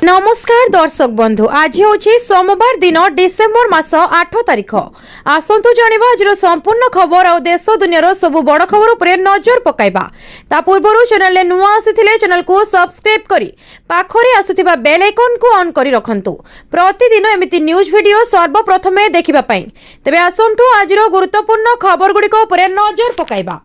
नमस्कार दर्शक बंधु आज हूँ सोमवार दिन डिसेम्बर मास 8 तारिख आसतु जानिबा आज संपूर्ण खबर और देश दुनिया सबु बड़ खबर पर नजर पकाइबा ता पूर्व चैनल नुआ आसीथिले चैनल को सब्सक्राइब करी पाखरे आसुथिबा बेल आइकन को ऑन करी रखंतु प्रतिदिन एमिति न्यूज वीडियो सर्वप्रथमे देखिबा पई तबे आसंतु आजरो गुरुत्वपूर्ण खबर गुडी को पर नजर पकाइबा।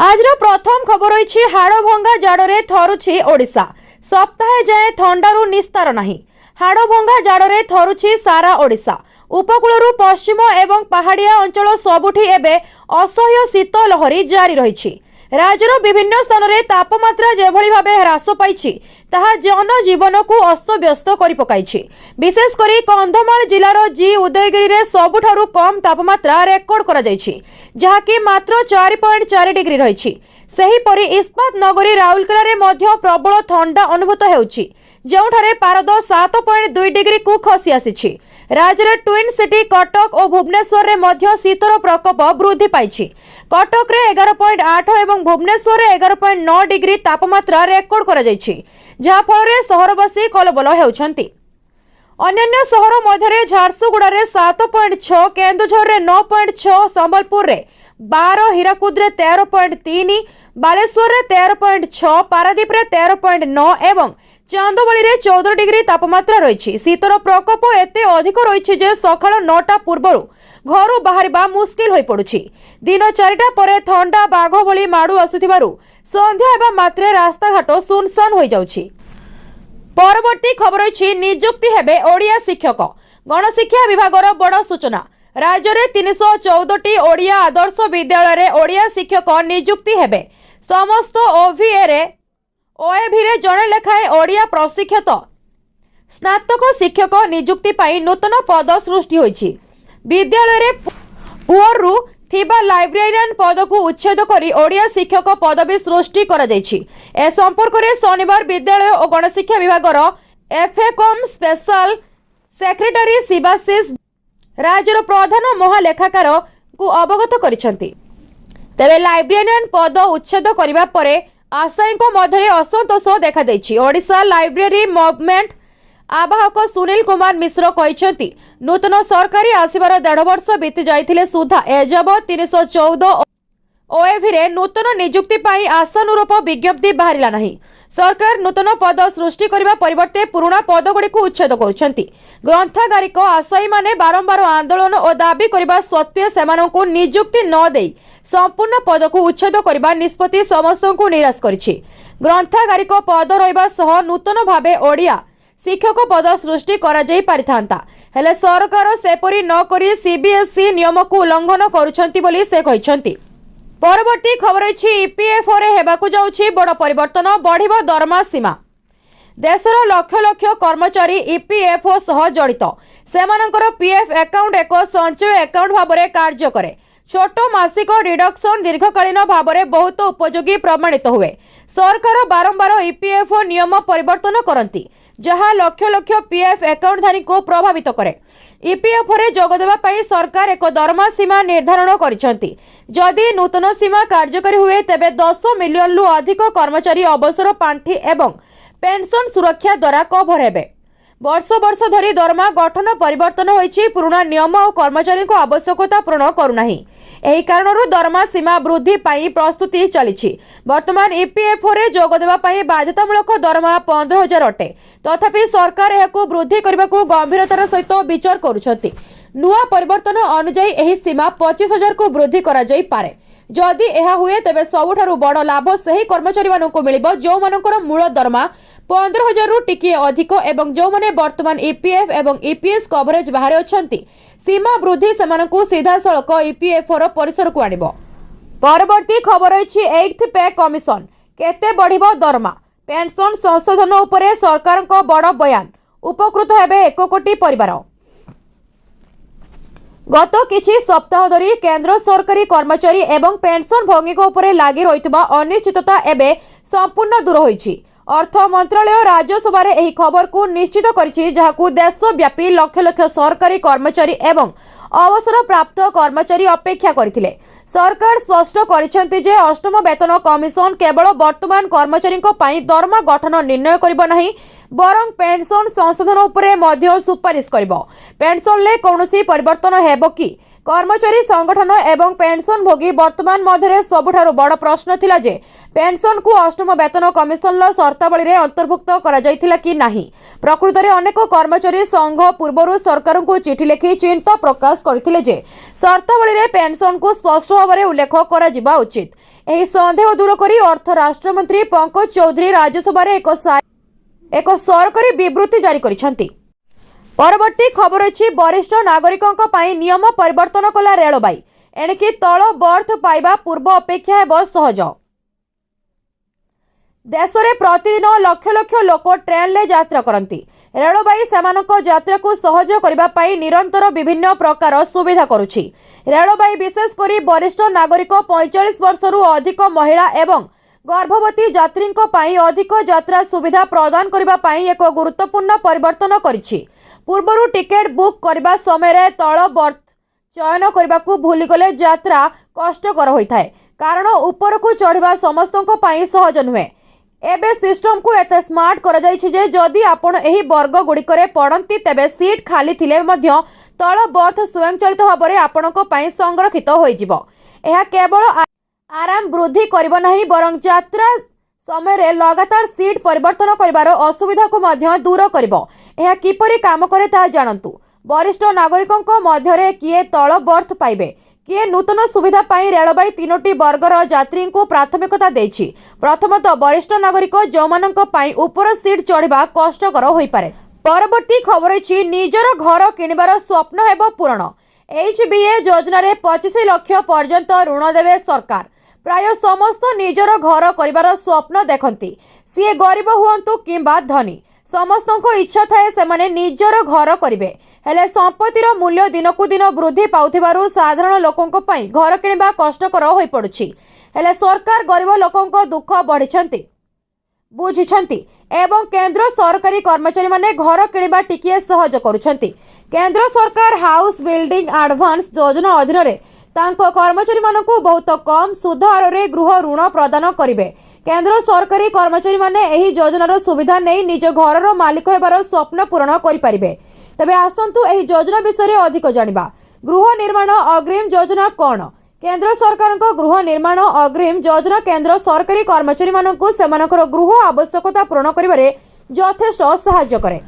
आजरो प्रथम खबर होईछि हाड़भंगा जाडरे थरुछि ओडिशा सप्ताहे जाए थंडारू निस्तार नहीं। हाड़भंगा जाड़े थरुछि सारा ओडिशा उपकूलरू पश्चिम एवं पहाड़िया अंचल सबुठी एबे असह्य शीत लहरी जारी रही। राज्यर विभिन्न स्थान में तापमात्रा जेभली भावे ह्रास पाइछि ताहा जनजीवन को अस्तव्यस्त करि पकाइछि। विशेष करी कंधमाल जिलार जी उदयगिरी रे सबुठारु कम तापमात्रा रेकर्ड करा जाइछि जहाकि मात्र 4.4 डिग्री रहिछि। सेहीपरि इस्पात नगरी राउरकेला रे मध्य प्रबल ठंडा अनुभूत हेउछि जेउठारे पारद 7.2 डिग्री को खसी आसिछि। राज्य रे ट्विन सिटी कटक और भुवनेश्वर रे मध्य शीतर प्रकोप वृद्धि पाइछि। कटक रे 11.8 एवं भुवनेश्वर रे 11.9 डिग्री तापमात्रा रेकर्ड करा जाइछि जहा फल रे सहरवासी कलबल हेउछंती। अन्य सहर मध्य झारसुगुड़ा रे 7.6 केन्दुझर रे 9.6 संबलपुर रे 12 हीराकुद रे 13.3 बालेश्वर रे 13.6 पारादीप रे 13.9 एवं चांदोबाली रे 14 डिग्री तापमात्रा रही। शीतर प्रकोप एते अधिक रही जे सकाळ 9टा पूर्वरु घरु बाहरिबा मुश्किल होई पडुछि। दिन 4टा परे ठंडा बाघ भली माडू आसुथिबारु संध्या हेबा मात्रे रास्ता घाट सुनसान होई जाउछि। परवर्ती खबर होइछि नियुक्ति हेबे ओडिया शिक्षक। गणशिक्षा विभागर बड़ सूचना। राज्य में 314टी ओडिया आदर्श विद्यालय रे ओडिया शिक्षक नियुक्ति हेबे। समस्त ओएभी रे जणे लेखाए ओडिया प्रशिक्षित स्नातक शिक्षक नियुक्ति पाई नूतन पद सृष्टि होइछि। विद्यालय रे पुअरु थिबा लाइब्रेरियन पद को उच्छेद करी ओडिया शिक्षक पदवी सृष्टि करा जाइछि। ए संपर्क रे शनिवार विद्यालय और गणशिक्षा विभागर एफएकॉम स्पेशल सेक्रेटरी शिवाशीष राज्यर प्रधान महालेखाकार को अवगत करिसंती। तेबे लाइब्रेरियन पद उच्छेद करिबा परे आशायी मध्य असंतोष देखा देछि। ओडिशा लाइब्रेरी मूवमेंट आवाहक सुनील कुमार मिश्र कहते नूतन सरकारी आसबार 1.5 वर्ष बीती जाइथिले सुधा एजाबत 314 ओएभी रे नूतन नियुक्ति पाई आशानुरूप विज्ञप्ति बाहरिला नहीं। सरकार नूतन पद सृष्टि करने परिवर्ते पुराना पद गुड़ी को उच्छेद करुछंती। ग्रंथागारिक आशायी माने बारंबार आंदोलन और दाबी करने सत्वे सेमानंकु नियुक्ति न देई संपूर्ण पद को उच्छेद करने निष्पत्ति समस्त को निराश करिछि। ग्रंथागारिक पद रहिबा सह नूतन भावे ओडिया शिक्षक पद सृष्टि करा जाई पारिथांता हेले सरकार सेपरि न करी सीबीएसई नियम को उल्लंघन करुछंती बोली से कहिसंती। परवर्ती खबर अछि ईपीएफओ रे हेबाकु जाउछि बड़ परिवर्तन बढ़िबो दरमा सीमा। देशर लक्ष लक्ष कर्मचारी ईपीएफओ सह जड़ित सेमानकर पीएफ अकाउंट एक संचय अकाउंट भाबरे कार्य करे। छोट मासिक रिडक्शन दीर्घकालीन भाबरे बहुत उपयोगी प्रमाणित हुए। सरकार बारंबार ईपीएफओ नियम परिवर्तन करती जहां लक्ष लक्ष पीएफ अकाउंट धारी को प्रभावित करे। ईपीएफओ रे जोग देबा पई सरकार एक दरमा सीमा निर्धारण करिसंती। जदि नूतन सीमा कार्यकारी हुए तेबे 10 मिलियन लु अधिक कर्मचारी अवसर पांठी एवं पेंशन सुरक्षा द्वारा कभर हेबे। वर्ष वर्ष धरी दरमा गठन परिवर्तन होइछि। पुराना नियम और कर्मचारी को आवश्यकता पूर्ण करूनाही। एही कारणरू दरमा सीमा वृद्धि पाई प्रस्तुति चलिछि। वर्तमान ईपीएफओ रे जोग देबा पाई बाध्यतामूलक दरमा 15,000 अटे। तथापि सरकार एहाकु वृद्धि करबाकू गंभीरतार सहित विचार करुछंती। नुआ परिवर्तन अनुसार एही सीमा 25,000 को वृद्धि करा जाई पारे। जदि एहा हुए तेबे सबुठारु बड़ लाभ सही कर्मचारी मानकु मिलिबो जो मानकर मूल दरमा 15,000 रु टिके अधिक एवं जो माने वर्तमान ईपीएफ एवं ईपीएस कवरेज बाहर अछंती सीमा वृद्धि सेमानकु सीधा सड़क ईपीएफओ रो परिसर को आनिबो। परवर्ती खबर अछि 8th पे कमिशन केते बढ़िबो दरमा। पेंशन संशोधन उपरे सरकारक बड़ बयान उपकृत हेबे 1 कोटी परिवार। गत किछि सप्ताह धरी केंद्र सरकारी कर्मचारी एवं पेंशन भंगिक उपरे लागि रहितबा अनिश्चितता एबे संपूर्ण दूर होइछि। अर्थ मंत्रालय राज्यसभा रे एही खबर को निश्चित करिछि जहाकू देशव्यापी लक्ष लक्ष सरकारी कर्मचारी एवं अवसर प्राप्त कर्मचारी अपेक्षा करथिले। सरकार स्पष्ट करिसेंति जे अष्टम वेतन कमिशन केवल वर्तमान कर्मचारी दरमा गठन निर्णय करिबो नाही बरं पेंशन संशोधन उपरे मध्य सुपारिश करिबो। पेंशन ले कोनोसी परिवर्तन हेबो कि? कर्मचारी संगठन एवं पेंशन भोगी वर्तमान मध्य सबुठारु बड़ प्रश्न थिला जे पेंशन को अष्टम वेतन कमिशन शर्तावली रे अंतर्भुक्त करा जायथिला कि नाही। प्रकृत में अनेक कर्मचारी संघ पूर्व सरकार को चिठी लिखि चिंता प्रकाश करथिले जे शर्तावली रे पेंशन को स्पष्ट भाव में उल्लेख करा जिबा उचित। एही संदेह दूर करी अर्थ राष्ट्र मंत्री पंकज चौधरी राज्यसभा रे एक सरकारी विवृत्ति जारी करिसेंती। परवर्ती खबर अछि वरिष्ठ नागरिकों पई नियम परिवर्तन कला रेलबाई। एणिकी तल बर्थ पाइबा पूर्व अपेक्षा हेबो सहज। देश में प्रतिदिन लक्ष लक्ष लोक ट्रेन ले यात्रा करती। रेलबाई सेमानक यात्रा को सहज करबा पई निरंतर विभिन्न प्रकार सुविधा करुछि। रेलबाई विशेषकर वरिष्ठ नागरिक 45 वर्षरु अधिक महिला एवं गर्भवती यात्री अधिक यात्रा सुविधा प्रदान करबा पई एक गुरुत्वपूर्ण परिवर्तन करिछि। पूर्वरु टिकेट बुक करबा समय तल बर्थ चयन करबा को भूली गले यात्रा कष्टकर होइथाय, कारण ऊपर को चढ़वा समस्तों पई सहज नुहे। एबे सिस्टम को एते स्मार्ट करा जायछि जे जदि आपण एही वर्ग गुड़िकरे पड़ती तेबे सीट खाली थिले मध्य तल बर्थ स्वयंचालित भाव में आपणक पई संरक्षित होइजिबो। एहा केवल आराम वृद्धि करिबो नाही, बरं यात्रा समय रे लगातार सीट परिवर्तन करिवार असुविधा को मध्य दूर करिबो। एहा किपरि काम करे ता जानंतु। वरिष्ठ नागरिकों मध्य किए तल बर्थ पाइबे, किए नूतन सुविधा पाई रेलबाई तीनोटी वर्गर यात्री को प्राथमिकता देछि। प्रथमतः वरिष्ठ नागरिक जो मानक पाई ऊपर सीट चढ़वा कष्टकर होई पारे। परवर्ती खबर अछि निजर घर किनिबार स्वप्न हेबो पूरण। HBA योजना रे 25 लाख पर्यंत ऋण देवे सरकार। प्राय समस्त निजर घर करिबार स्वप्न देखंती, सीए गरीब हुअंतु किंबा धनी। समस्तको इच्छा थाए सेमाने निजर घर करिवे, हेले संपत्तिर मूल्य दिनकु दिन वृद्धि पाउथिबारु साधारण लोकंको पई घर किनिबा कष्टकर होई पडुछि। हेले सरकार गरीब लोकंको दुख बढ़िछंती बुझिछंती एवं केंद्र सरकारी कर्मचारी माने घर किनिबा टिकिए सहज करूछंती। केंद्र सरकार हाउस बिल्डिंग एडवांस योजना अधीन रे तांको कर्मचारी मानकु बहुत कम सुध हार रे गृह ऋण प्रदान करिवे। केंद्र सरकारी कर्मचारी माने एही योजनार सुविधा नै निज घरर मालिक हेबार स्वप्न पूरण करि परिबे। तबे आसंतु एही योजना विषय अधिक जानिबा। गृह निर्माण अग्रिम योजना कोन? केंद्र सरकार गृह निर्माण अग्रिम योजना केंद्र सरकारी कर्मचारी मानकु सेमानकर गृह आवश्यकता पूरण करिबारे यथेष्ट सहायता करे।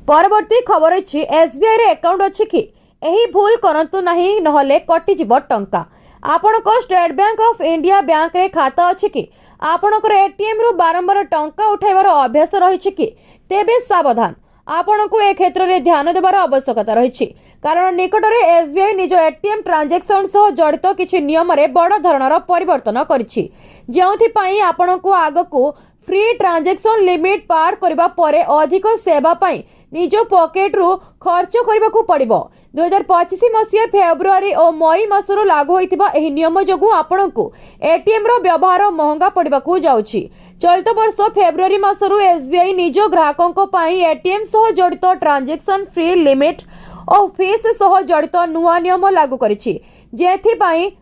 परवर्ती खबर अछि SBI रे अकाउंट अछि कि एही भूल करंतु नाही, नहले कटि जिवो टंका। आपनको State Bank of India bank रे खाता अछि कि आपनकर एटीएम रु बारंबार टंका उठाइबार अभ्यास रहिछि कि तेबे सावधान। आपनको ए क्षेत्र रे ध्यान देबार आवश्यकता रहिछि, कारण निकट रे SBI निज एटीएम ट्रांजैक्शन सह जड़ित किछि नियम रे बड़ धरणर परिवर्तन करिछि, जेउथि पई आपनको आगकू फ्री ट्रांजैक्शन लिमिट पार करबा परे अधिक सेवा पई निज पॉकेट रु खर्च करबाकू पड़िबो। 2025 मसीहा फेब्रुआरी और मई मासरो लागू होइतिबा एही नियम जोगु आपनकू एटीएम रो व्यवहार महंगा पड़िबाकू जाउछि। चलित वर्ष फेब्रुआरी मासरू SBI निज ग्राहकों पई एटीएम सह जड़ित ट्रांजैक्शन फ्री लिमिट और फीस सह जड़ित नुआ नियम लागू करिछि, जेथि पई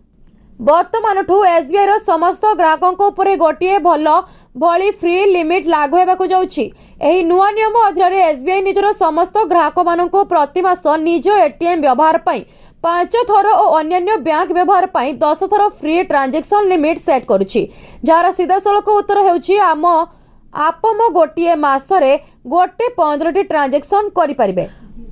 वर्तमानठू SBI रो समस्त ग्राहकों उपरे गोटिए भली फ्री लिमिट लागू हेबाकू जाउछि। एही नुआ नियम अधीन SBI निजर समस्त ग्राहक मानकू प्रति मास निज एटीएम व्यवहार पई 5 थर और अन्य बैंक व्यवहार पई 10 थर फ्री ट्रांजैक्शन लिमिट सेट करुछि, जार सीधासलख उत्तर हेउछि आपम गोटिए मासरे गोटे 15 ट्रांजैक्शन करि परिबे।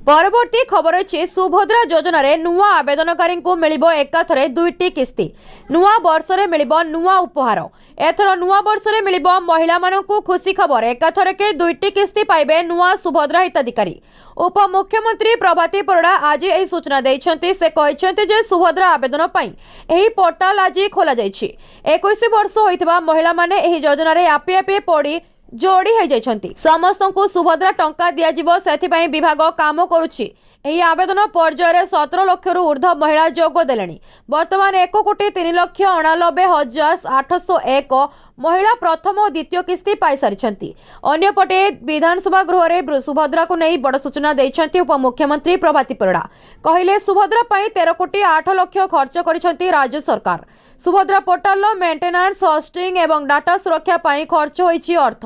परवर्ती खबर अछि सुभद्रा योजना रे नुआ आवेदनकारी को मिलिबो एकाथरे 2टी किस्ती। नुआ वर्ष रे मिलिबो नुआ उपहार। एथर नुआ वर्ष रे मिलिबो महिला मानकू खुशी खबर, एकाथरे के 2टी किस्ती पाइबे नुआ सुभद्रा हिताधिकारी। उप मुख्यमंत्री प्रभाती परिडा आज एही सूचना दैछंती। से कहिसंती जे सुभद्रा आवेदन पई एही पोर्टाल आज खोला जायछि। 21 वर्ष होइतबा महिला माने एही योजना रे आपे आपे पड़ी जोड़ी हो जाइछंती। समस्त को सुभद्रा टंका दिया जिवो, सेथिपई विभाग काम करुछि। एही आवेदन पर्यायर 17 लाख रु ऊर्ध्व महिला जोग देलेनी। वर्तमान 1,93,801 महिला प्रथम और द्वितीय किस्ती पाई सारिछंती। अन्यपटे विधानसभा गृह रे सुभद्रा को नहीं बड़ सूचना दैछंती उप मुख्यमंत्री प्रभाती परिडा। कहिले सुभद्रा पई 13,08 लाख खर्च करिछंती राज्य सरकार। सुभद्रा पोर्टाल मेंटेनेंस, होस्टिंग एवं डाटा सुरक्षा पाई खर्च होईछि अर्थ।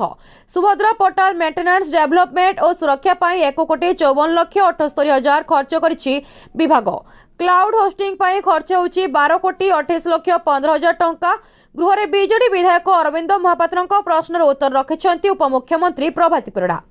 सुभद्रा पोर्टाल मेंटेनेंस डेवलपमेंट और सुरक्षा पाई 1,54,78,000 खर्च करिछि विभाग। क्लाउड होस्टिंग पाई खर्च होछि 12,28,15,000 टंका। गृह रे बीजेडी विधायक अरविंद महापात्र प्रश्नर उत्तर रखिछन्ति उपमुख्यमंत्री प्रभाती परिड़ा।